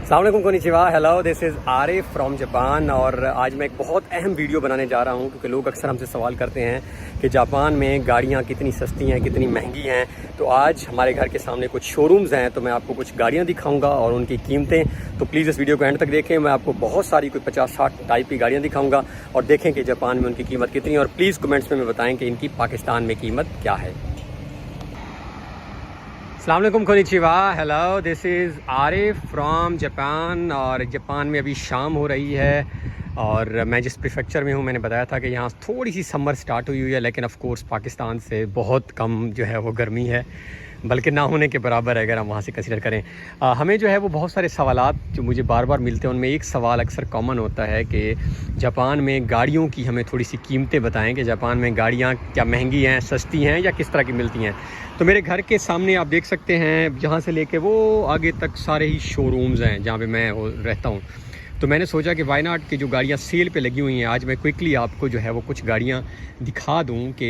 अस्सलाम वालेकुम, konnichiwa, hello, this is Arif from Japan. और आज मैं एक बहुत अहम वीडियो बनाने जा रहा हूं क्योंकि लोग अक्सर हमसे सवाल करते हैं कि जापान में गाड़ियां कितनी सस्ती हैं, कितनी महंगी हैं। तो आज हमारे घर के सामने कुछ शोरूम्स हैं, तो मैं आपको कुछ गाड़ियां दिखाऊंगा और उनकी कीमतें। तो प्लीज़ इस वीडियो को एंड तक देखें। मैं आपको बहुत सारी कोई 50-60 टाइप की गाड़ियाँ दिखाऊँगा और देखें कि जापान में उनकी कीमत कितनी है। और प्लीज़ कमेंट्स में बताएँ कि इनकी पाकिस्तान में कीमत क्या है। अस्सलाम वालेकुम, konnichiwa, hello, this is Arif from Japan. और जापान में अभी शाम हो रही है और मैं जिस प्रीफेक्चर में हूँ, मैंने बताया था कि यहाँ थोड़ी सी समर स्टार्ट हुई है, लेकिन ऑफ कोर्स पाकिस्तान से बहुत कम जो है वो गर्मी है, बल्कि ना होने के बराबर है अगर हम वहाँ से कंसीडर करें। हमें जो है वो बहुत सारे सवालात जो मुझे बार बार मिलते हैं, उनमें एक सवाल अक्सर कॉमन होता है कि जापान में गाड़ियों की हमें थोड़ी सी कीमतें बताएं कि जापान में गाड़ियाँ क्या महंगी हैं, सस्ती हैं या किस तरह की मिलती हैं। तो मेरे घर के सामने आप देख सकते हैं, यहाँ से लेके वो आगे तक सारे ही शोरूम्स हैं जहाँ पे मैं रहता हूँ। तो मैंने सोचा कि वाई नॉट की जो गाड़ियाँ सेल पे लगी हुई हैं, आज मैं क्विकली आपको जो है वो कुछ गाड़ियाँ दिखा दूँ कि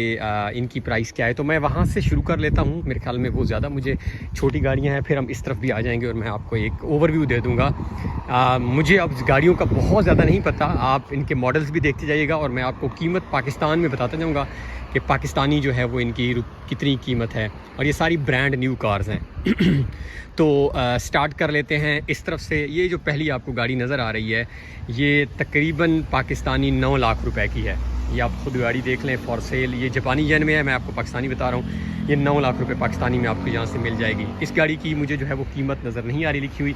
इनकी प्राइस क्या है। तो मैं वहाँ से शुरू कर लेता हूँ। मेरे ख्याल में वो ज़्यादा मुझे छोटी गाड़ियाँ हैं, फिर हम इस तरफ भी आ जाएंगे और मैं आपको एक ओवरव्यू दे दूँगा। मुझे अब गाड़ियों का बहुत ज़्यादा नहीं पता, आप इनके मॉडल्स भी देखते जाइएगा और मैं आपको कीमत पाकिस्तान में बताता जाऊँगा कि पाकिस्तानी जो है वो इनकी कितनी कीमत है। और ये सारी ब्रांड न्यू कार्स हैं। तो स्टार्ट कर लेते हैं इस तरफ से। ये जो पहली आपको गाड़ी नज़र आ रही है, ये तकरीबन पाकिस्तानी 9 लाख रुपए की है। ये आप खुद गाड़ी देख लें, फॉर सेल। ये जापानी येन में है, मैं आपको पाकिस्तानी बता रहा हूँ। ये 9 लाख रुपए पाकिस्तानी में आपको यहाँ से मिल जाएगी। इस गाड़ी की मुझे जो है वो कीमत नज़र नहीं आ रही लिखी हुई।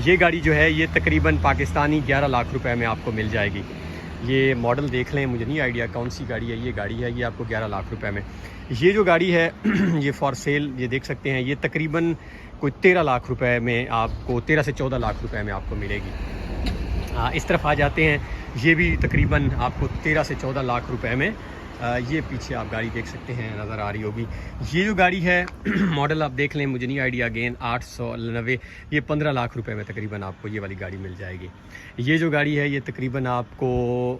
ये गाड़ी जो है ये तकरीबन पाकिस्तानी 11 लाख रुपये में आपको मिल जाएगी। ये मॉडल देख लें, मुझे नहीं आइडिया कौन सी गाड़ी है। ये गाड़ी है, ये आपको 11 लाख रुपए में। ये जो गाड़ी है ये फॉर सेल, ये देख सकते हैं, ये तकरीबन कोई 13 लाख रुपए में आपको, 13 से 14 लाख रुपए में आपको मिलेगी। इस तरफ आ जाते हैं, ये भी तकरीबन आपको 13 से 14 लाख रुपए में। ये पीछे आप गाड़ी देख सकते हैं, नज़र आ रही होगी। ये जो गाड़ी है मॉडल आप देख लें, मुझे नहीं आइडिया, अगेन 890, ये 15 लाख रुपए में तकरीबन आपको ये वाली गाड़ी मिल जाएगी। ये जो गाड़ी है ये तकरीबन आपको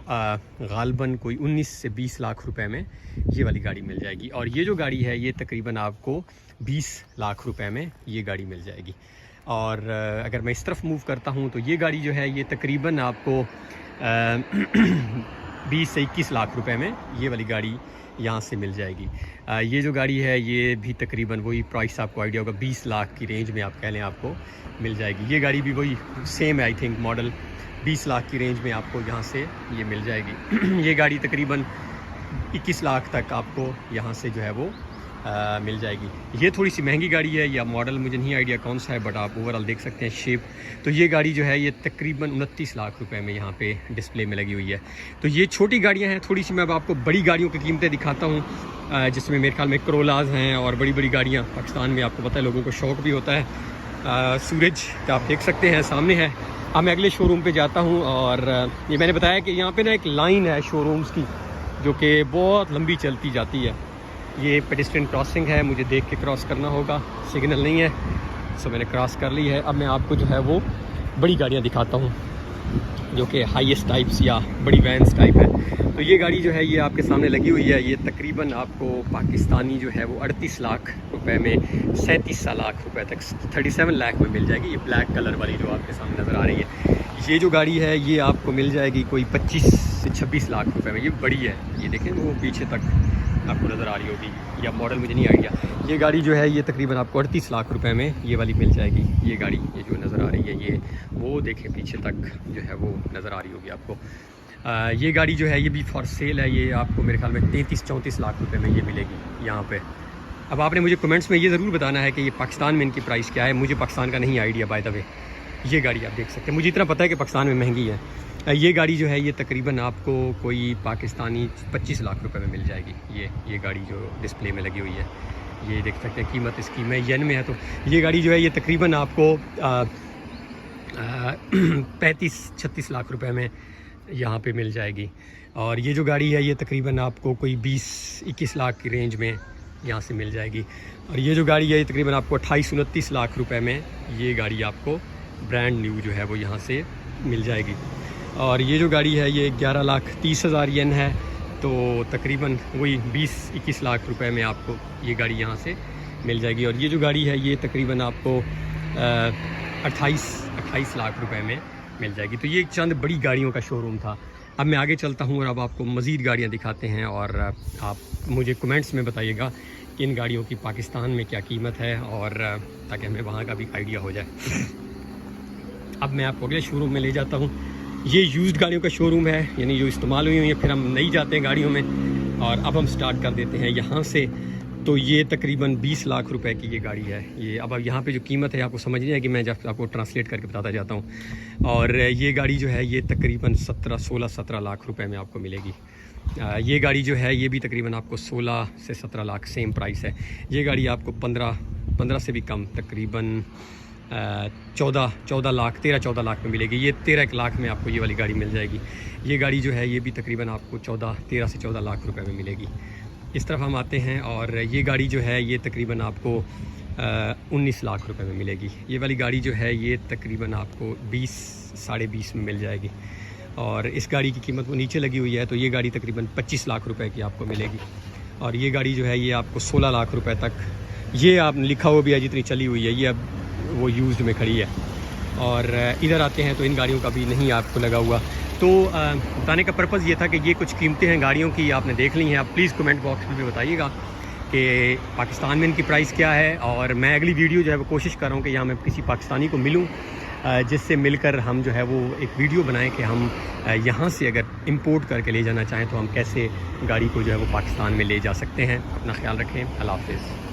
गालबन कोई 19 से 20 लाख रुपए में ये वाली गाड़ी मिल जाएगी। और ये जो गाड़ी है ये तकरीबन आपको 20 लाख रुपए में ये गाड़ी मिल जाएगी। और अगर मैं इस तरफ मूव करता हूँ तो ये गाड़ी जो है ये तकरीबन आपको 20 से 21 लाख रुपए में ये वाली गाड़ी यहाँ से मिल जाएगी। ये जो गाड़ी है ये भी तकरीबन वही प्राइस, आपको आइडिया होगा, 20 लाख की रेंज में आप कह लें आपको मिल जाएगी। ये गाड़ी भी वही सेम है, आई थिंक मॉडल 20 लाख की रेंज में आपको यहाँ से ये मिल जाएगी। ये गाड़ी तकरीबन 21 लाख तक आपको यहाँ से जो है वो मिल जाएगी। ये थोड़ी सी महंगी गाड़ी है, या मॉडल मुझे नहीं आइडिया कौन सा है, बट आप ओवरऑल देख सकते हैं शेप। तो ये गाड़ी जो है ये तकरीबन 29 लाख रुपए में यहाँ पे डिस्प्ले में लगी हुई है। तो ये छोटी गाड़ियाँ हैं। थोड़ी सी मैं अब आपको बड़ी गाड़ियों की कीमतें दिखाता हूँ, जिसमें मेरे ख्याल में करोलाज हैं और बड़ी बड़ी गाड़ियाँ। पाकिस्तान में आपको पता है लोगों को शौक़ भी होता है। सूरज आप देख सकते हैं सामने है। अब मैं अगले शोरूम पर जाता हूँ और ये मैंने बताया कि यहाँ पर ना एक लाइन है शोरूम्स की जो कि बहुत लंबी चलती जाती है। ये पेडिस्ट्रियन क्रॉसिंग है, मुझे देख के क्रॉस करना होगा, सिग्नल नहीं है, सो मैंने क्रॉस कर ली है। अब मैं आपको जो है वो बड़ी गाड़ियाँ दिखाता हूँ जो कि हाईएस्ट टाइप्स या बड़ी वैन्स टाइप है। तो ये गाड़ी जो है ये आपके सामने लगी हुई है, ये तकरीबन आपको पाकिस्तानी जो है वो 38 लाख रुपए में 37 लाख रुपए तक 37 लाख में मिल जाएगी। ये ब्लैक कलर वाली जो आपके सामने नज़र आ रही है, ये जो गाड़ी है ये आपको मिल जाएगी कोई 25 से 26 लाख रुपए में। ये बड़ी है, ये देखें वो पीछे तक आपको नज़र आ रही होगी, या मॉडल मुझे नहीं आइडिया। ये गाड़ी जो है ये तकरीबन आपको 38 लाख रुपए में ये वाली मिल जाएगी। ये गाड़ी ये जो नज़र आ रही है ये वो देखें पीछे तक जो है वो नज़र आ रही होगी आपको। ये गाड़ी जो है ये भी फॉर सेल है, ये आपको मेरे ख्याल में 33-34 लाख रुपए में ये मिलेगी यहाँ पे। अब आपने मुझे कमेंट्स में ये ज़रूर बताना है कि ये पाकिस्तान में इनकी प्राइस क्या है। मुझे पाकिस्तान का नहीं आइडिया बाय द वे। ये गाड़ी आप देख सकते हैं, मुझे इतना पता है कि पाकिस्तान में महंगी है। ये गाड़ी जो है ये तकरीबन आपको कोई पाकिस्तानी 25 लाख रुपए में मिल जाएगी। ये गाड़ी जो डिस्प्ले में लगी हुई है, ये देख सकते हैं, कीमत इसकी मैं येन में है। तो ये गाड़ी जो है ये तकरीबन आपको 35-36 लाख रुपए में यहाँ पे मिल जाएगी। और ये जो गाड़ी है ये तकरीबन आपको कोई 20-21 लाख की रेंज में यहाँ से मिल जाएगी। और ये जो गाड़ी है ये तकरीबन आपको 28-29 लाख रुपए में ये गाड़ी आपको ब्रांड न्यू जो है वो यहाँ से मिल जाएगी। और ये जो गाड़ी है ये 11,30,000 येन है, तो तकरीबन वही 20-21 लाख रुपए में आपको ये गाड़ी यहाँ से मिल जाएगी। और ये जो गाड़ी है ये तकरीबन आपको 28 28 लाख रुपए में मिल जाएगी। तो ये चंद बड़ी गाड़ियों का शोरूम था। अब मैं आगे चलता हूँ और अब आपको मज़ीद गाड़ियाँ दिखाते हैं और आप मुझे कमेंट्स में बताइएगा कि इन गाड़ियों की पाकिस्तान में क्या कीमत है, और ताकि हमें वहाँ का भी आइडिया हो जाए। अब मैं आपको अगले शोरूम में ले जाता हूँ। ये यूज्ड गाड़ियों का शोरूम है, यानी जो इस्तेमाल हुई हुई है, फिर हम नहीं जाते हैं गाड़ियों में। और अब हम स्टार्ट कर देते हैं यहाँ से। तो ये तकरीबन 20 लाख रुपए की ये गाड़ी है। ये अब यहाँ पे जो कीमत है आपको समझ नहीं है कि मैं जब आपको ट्रांसलेट करके बताता जाता हूँ। और ये गाड़ी जो है ये तकरीबन 16-17 लाख रुपए में आपको मिलेगी। ये गाड़ी जो है ये भी तकरीबन आपको 16 से 17 लाख सेम प्राइस है। ये गाड़ी आपको 15 से भी कम, तकरीबन 14 लाख 13-14 लाख में मिलेगी। ये 13 लाख में आपको ये वाली गाड़ी मिल जाएगी। ये गाड़ी जो है ये भी तकरीबन आपको 13 से 14 लाख रुपए में मिलेगी। इस तरफ हम आते हैं और ये गाड़ी जो है ये तकरीबन आपको 19 लाख रुपए में मिलेगी। ये वाली गाड़ी जो है ये तकरीबन आपको 20-20.5 में मिल जाएगी। और इस गाड़ी की कीमत वो नीचे लगी हुई है, तो ये गाड़ी तकरीबन 25 लाख रुपए की आपको मिलेगी। और ये गाड़ी जो है ये आपको 16 लाख रुपए तक, ये आप लिखा हुआ भी है जितनी चली हुई है, ये अब वो यूज्ड में खड़ी है। और इधर आते हैं तो इन गाड़ियों का भी नहीं आपको लगा हुआ। तो बताने का पर्पज़ ये था कि ये कुछ कीमतें हैं गाड़ियों की, आपने देख ली हैं। आप प्लीज़ कमेंट बॉक्स में भी बताइएगा कि पाकिस्तान में इनकी प्राइस क्या है। और मैं अगली वीडियो जो है वो कोशिश कर रहा हूँ कि यहाँ मैं किसी पाकिस्तानी को मिलूँ, जिससे मिलकर हम जो है वो एक वीडियो बनाएं कि हम यहाँ से अगर इंपोर्ट करके ले जाना चाहें तो हम कैसे गाड़ी को जो है वो पाकिस्तान में ले जा सकते हैं। अपना ख्याल रखें। अल्लाह हाफ़िज़।